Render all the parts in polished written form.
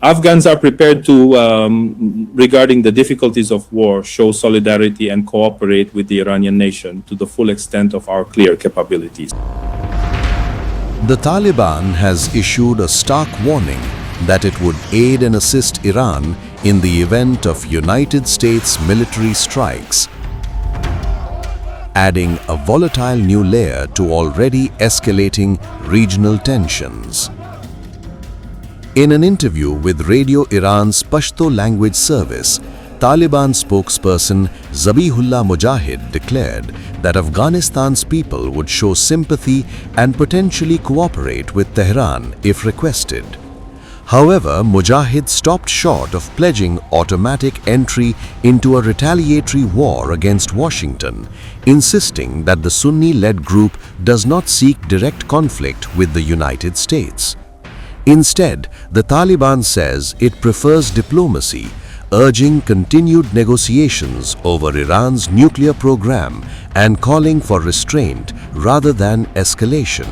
Afghans are prepared to, regarding the difficulties of war, show solidarity and cooperate with the Iranian nation to the full extent of our clear capabilities. The Taliban has issued a stark warning that it would aid and assist Iran in the event of United States military strikes, adding a volatile new layer to already escalating regional tensions. In an interview with Radio Iran's Pashto language service, Taliban spokesperson Zabihullah Mujahid declared that Afghanistan's people would show sympathy and potentially cooperate with Tehran if requested. However, Mujahid stopped short of pledging automatic entry into a retaliatory war against Washington, insisting that the Sunni-led group does not seek direct conflict with the United States. Instead, the Taliban says it prefers diplomacy, urging continued negotiations over Iran's nuclear program and calling for restraint rather than escalation.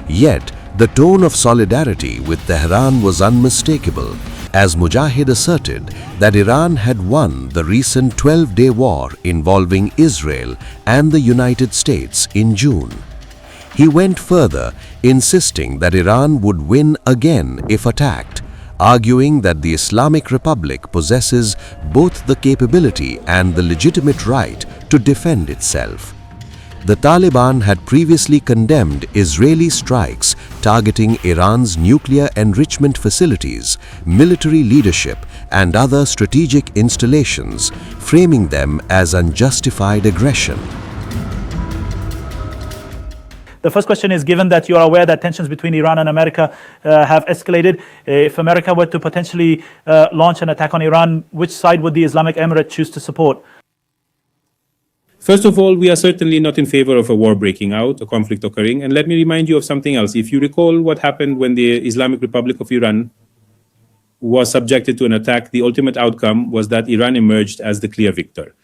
Yet, the tone of solidarity with Tehran was unmistakable, as Mujahid asserted that Iran had won the recent 12-day war involving Israel and the United States in June. He went further, insisting that Iran would win again if attacked, arguing that the Islamic Republic possesses both the capability and the legitimate right to defend itself. The Taliban had previously condemned Israeli strikes targeting Iran's nuclear enrichment facilities, military leadership, and other strategic installations, framing them as unjustified aggression. The first question is, given that you are aware that tensions between Iran and America have escalated, if America were to potentially launch an attack on Iran, which side would the Islamic Emirate choose to support? First of all, we are certainly not in favor of a war breaking out, a conflict occurring. And let me remind you of something else. If you recall what happened when the Islamic Republic of Iran was subjected to an attack, the ultimate outcome was that Iran emerged as the clear victor.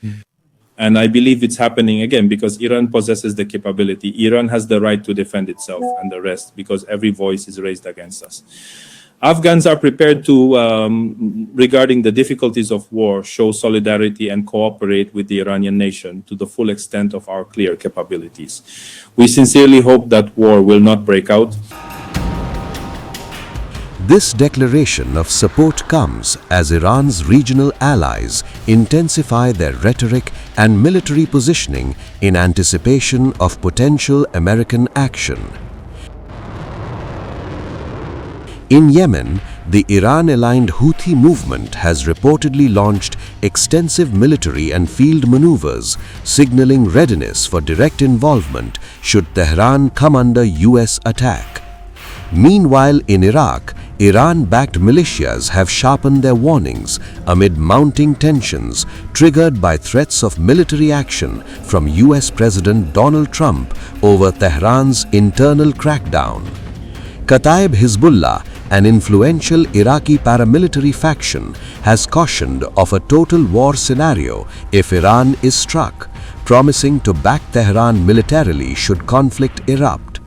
And I believe it's happening again because Iran possesses the capability. Iran has the right to defend itself and the rest because every voice is raised against us. Afghans are prepared to, regarding the difficulties of war, show solidarity and cooperate with the Iranian nation to the full extent of our clear capabilities. We sincerely hope that war will not break out. This declaration of support comes as Iran's regional allies intensify their rhetoric and military positioning in anticipation of potential American action. In Yemen, the Iran-aligned Houthi movement has reportedly launched extensive military and field maneuvers, signaling readiness for direct involvement should Tehran come under US attack. Meanwhile, in Iraq, Iran-backed militias have sharpened their warnings amid mounting tensions triggered by threats of military action from US President Donald Trump over Tehran's internal crackdown. Kataib Hezbollah, an influential Iraqi paramilitary faction, has cautioned of a total war scenario if Iran is struck, promising to back Tehran militarily should conflict erupt.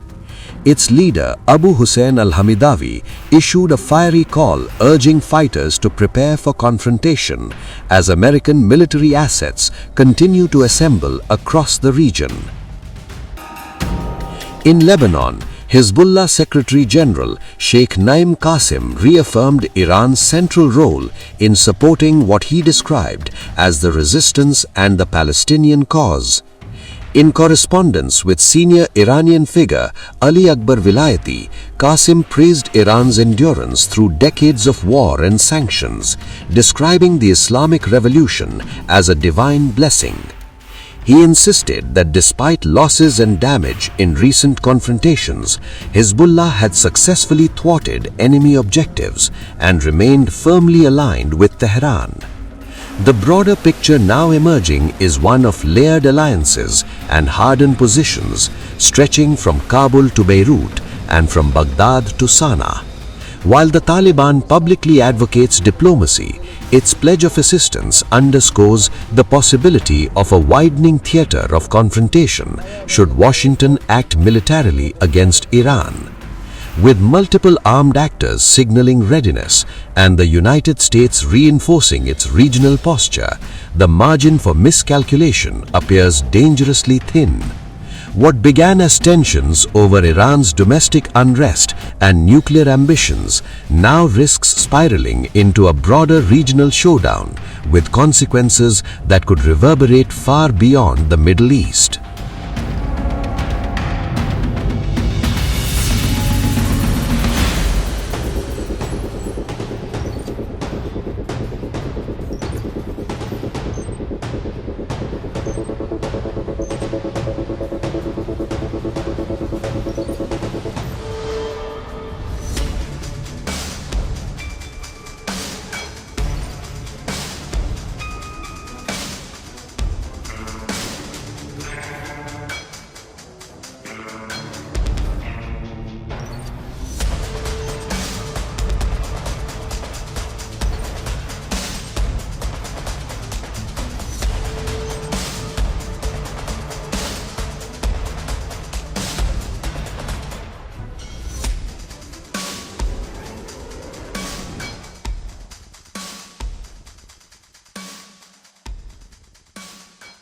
Its leader, Abu Hussein al-Hamidawi, issued a fiery call urging fighters to prepare for confrontation as American military assets continue to assemble across the region. In Lebanon, Hezbollah Secretary General Sheikh Naim Qasim reaffirmed Iran's central role in supporting what he described as the resistance and the Palestinian cause. In correspondence with senior Iranian figure Ali Akbar Vilayati, Qasim praised Iran's endurance through decades of war and sanctions, describing the Islamic Revolution as a divine blessing. He insisted that despite losses and damage in recent confrontations, Hezbollah had successfully thwarted enemy objectives and remained firmly aligned with Tehran. The broader picture now emerging is one of layered alliances and hardened positions stretching from Kabul to Beirut and from Baghdad to Sana'a. While the Taliban publicly advocates diplomacy, its pledge of assistance underscores the possibility of a widening theater of confrontation should Washington act militarily against Iran. With multiple armed actors signaling readiness and the United States reinforcing its regional posture, the margin for miscalculation appears dangerously thin. What began as tensions over Iran's domestic unrest and nuclear ambitions now risks spiraling into a broader regional showdown with consequences that could reverberate far beyond the Middle East.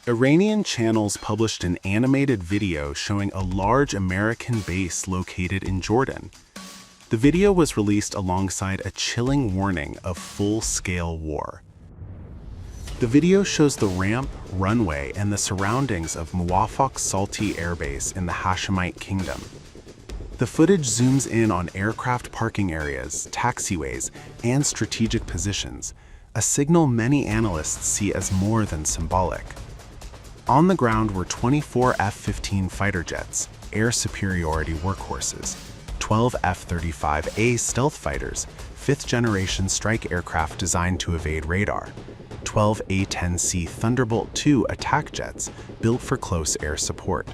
Iranian channels published an animated video showing a large American base located in Jordan. The video was released alongside a chilling warning of full-scale war. The video shows the ramp, runway, and the surroundings of Muwafaq Salti airbase in the Hashemite kingdom. The footage zooms in on aircraft parking areas, taxiways, and strategic positions, a signal many analysts see as more than symbolic. On the ground were 24 F-15 fighter jets, air superiority workhorses, 12 F-35A stealth fighters, fifth-generation strike aircraft designed to evade radar, 12 A-10C Thunderbolt II attack jets built for close air support,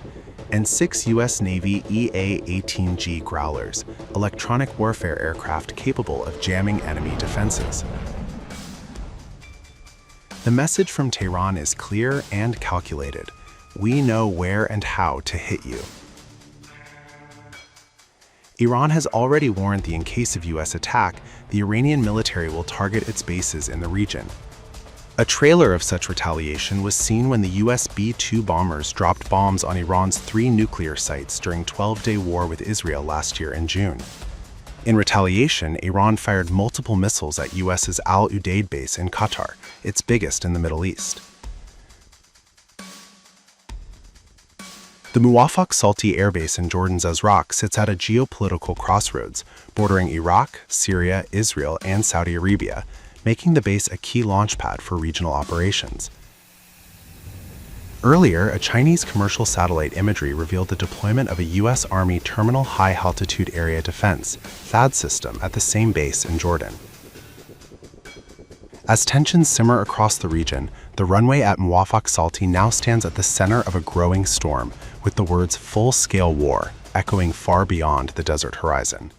and 6 U.S. Navy EA-18G Growlers, electronic warfare aircraft capable of jamming enemy defenses. The message from Tehran is clear and calculated. We know where and how to hit you. Iran has already warned that in case of U.S. attack, the Iranian military will target its bases in the region. A trailer of such retaliation was seen when the U.S. B-2 bombers dropped bombs on Iran's 3 nuclear sites during a 12-day war with Israel last year in June. In retaliation, Iran fired multiple missiles at U.S.'s Al Udeid base in Qatar, its biggest in the Middle East. The Muwafaq Salti airbase in Jordan's Azraq sits at a geopolitical crossroads, bordering Iraq, Syria, Israel, and Saudi Arabia, making the base a key launchpad for regional operations. Earlier, a Chinese commercial satellite imagery revealed the deployment of a U.S. Army Terminal High Altitude Area Defense (THAAD) system at the same base in Jordan. As tensions simmer across the region, the runway at Muwafaq Salti now stands at the center of a growing storm, with the words "full-scale war" echoing far beyond the desert horizon.